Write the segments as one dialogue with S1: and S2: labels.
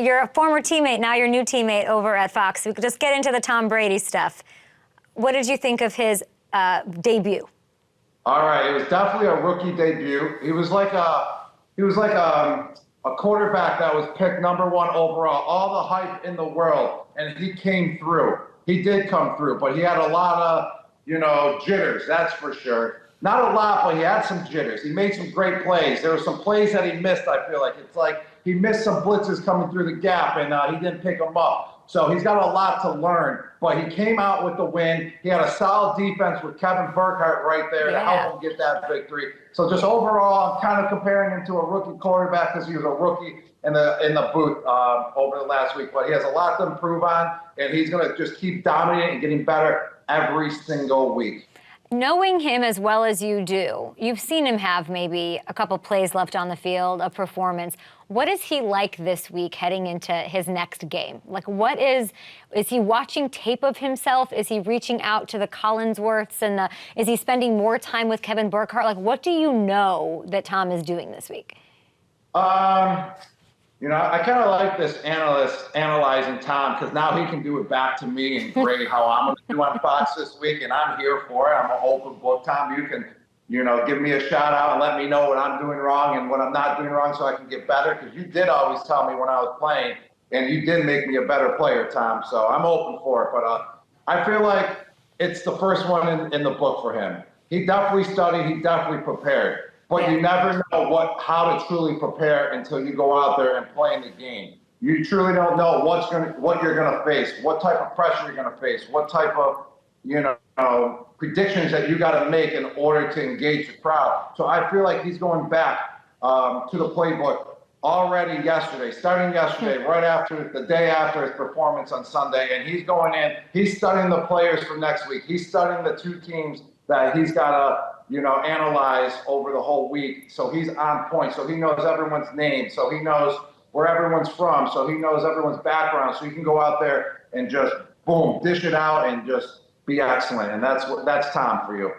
S1: you're a former teammate, now your new teammate over at Fox. We could just get into the Tom Brady stuff. What did you think of his debut?
S2: All right, it was definitely a rookie debut. He was like a quarterback that was picked #1 overall, all the hype in the world, and he came through. He did come through, but he had a lot of, jitters, that's for sure. Not a lot, but he had some jitters. He made some great plays. There were some plays that he missed, I feel like. It's like he missed some blitzes coming through the gap, and he didn't pick them up. So he's got a lot to learn, but he came out with the win. He had a solid defense with Kevin Burkhardt right there to help him get that victory. So just overall, I'm kind of comparing him to a rookie quarterback because he was a rookie in the booth over the last week. But he has a lot to improve on, and he's going to just keep dominating and getting better every single week.
S1: Knowing him as well as you do, you've seen him have maybe a couple plays left on the field, a performance. What is he like this week heading into his next game? Like, is he watching tape of himself? Is he reaching out to the Collinsworths and is he spending more time with Kevin Burkhardt? Like, what do you know that Tom is doing this week?
S2: I kind of like this analyst analyzing Tom because now he can do it back to me and grade how I'm going to do on Fox this week, and I'm here for it. I'm an open book. Tom, you can, give me a shout out and let me know what I'm doing wrong and what I'm not doing wrong so I can get better, because you did always tell me when I was playing, and you did make me a better player, Tom, so I'm open for it. But I feel like it's the first one in the book for him. He definitely studied. He definitely prepared. But you never know how to truly prepare until you go out there and play in the game. You truly don't know what you're gonna face, what type of pressure you're gonna face, what type of predictions that you got to make in order to engage the crowd. So I feel like he's going back to the playbook already starting yesterday, right after the day after his performance on Sunday, and he's going in. He's studying the players for next week. He's studying the two teams that he's got to analyze over the whole week. So he's on point. So he knows everyone's name. So he knows where everyone's from. So he knows everyone's background. So he can go out there and just, boom, dish it out and just be excellent. And that's Tom for you.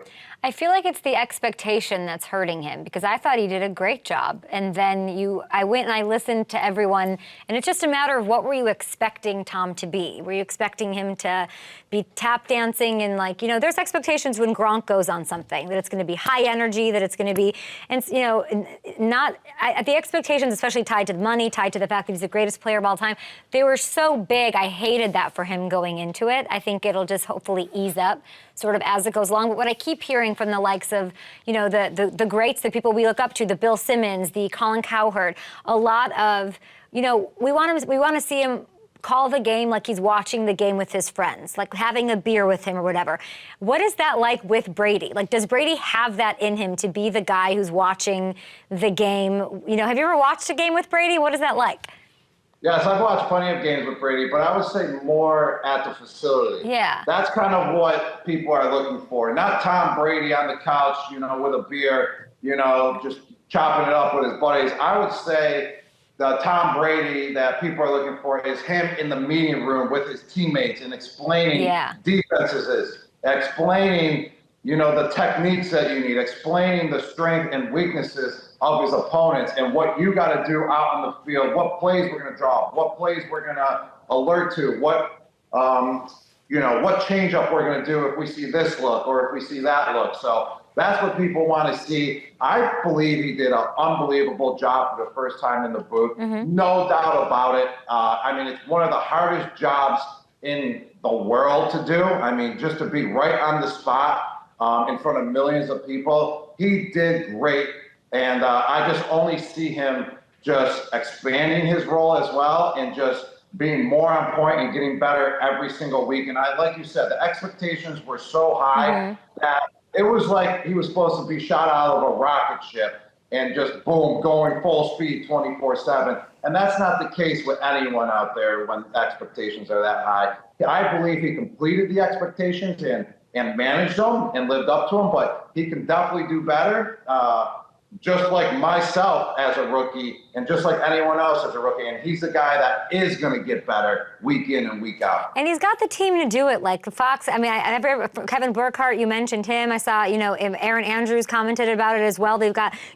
S1: I feel like it's the expectation that's hurting him, because I thought he did a great job. And then I went and I listened to everyone, and it's just a matter of what were you expecting Tom to be? Were you expecting him to be tap dancing and there's expectations when Gronk goes on something, that it's going to be high energy, that it's going to be, and the expectations, especially tied to the money, tied to the fact that he's the greatest player of all time, they were so big. I hated that for him going into it. I think it'll just hopefully ease up sort of as it goes along. But what I keep hearing from the likes of, the greats, the people we look up to, the Bill Simmons, the Colin Cowherd, a lot of, we want to see him call the game like he's watching the game with his friends, like having a beer with him or whatever. What is that like with Brady? Like, does Brady have that in him to be the guy who's watching the game? Have you ever watched a game with Brady? What is that like?
S2: Yes, I've watched plenty of games with Brady, but I would say more at the facility.
S1: Yeah.
S2: That's kind of what people are looking for. Not Tom Brady on the couch, with a beer, just chopping it up with his buddies. I would say the Tom Brady that people are looking for is him in the meeting room with his teammates and explaining defenses, explaining, the techniques that you need, explaining the strength and weaknesses of his opponents and what you got to do out on the field, what plays we're going to draw, what plays we're going to alert to, what change up we're going to do if we see this look or if we see that look. So that's what people want to see. I believe he did an unbelievable job for the first time in the booth. Mm-hmm. No doubt about it. It's one of the hardest jobs in the world to do. Just to be right on the spot in front of millions of people. He did great. And I just only see him just expanding his role as well and just being more on point and getting better every single week. And like you said, the expectations were so high that it was like he was supposed to be shot out of a rocket ship and just, boom, going full speed 24/7. And that's not the case with anyone out there when expectations are that high. I believe he completed the expectations and managed them and lived up to them, but he can definitely do better. just like myself as a rookie and just like anyone else as a rookie. And he's the guy that is going to get better week in and week out.
S1: And he's got the team to do it. Like Fox, I mean, Kevin Burkhardt, you mentioned him. I saw, Aaron Andrews commented about it as well.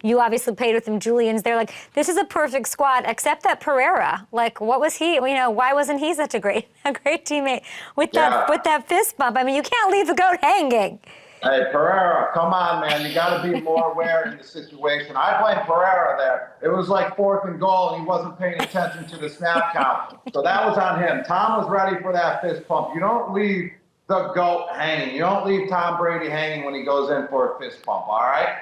S1: You obviously played with him, Julian's there. Like, this is a perfect squad, except that Pereira. Like, what was he? Why wasn't he such a great teammate with that fist bump? I mean, you can't leave the GOAT hanging.
S2: Hey, Pereira, come on, man. You got to be more aware in the situation. I blamed Pereira there. It was like 4th and goal, and he wasn't paying attention to the snap count. So that was on him. Tom was ready for that fist pump. You don't leave the GOAT hanging. You don't leave Tom Brady hanging when he goes in for a fist pump, all right?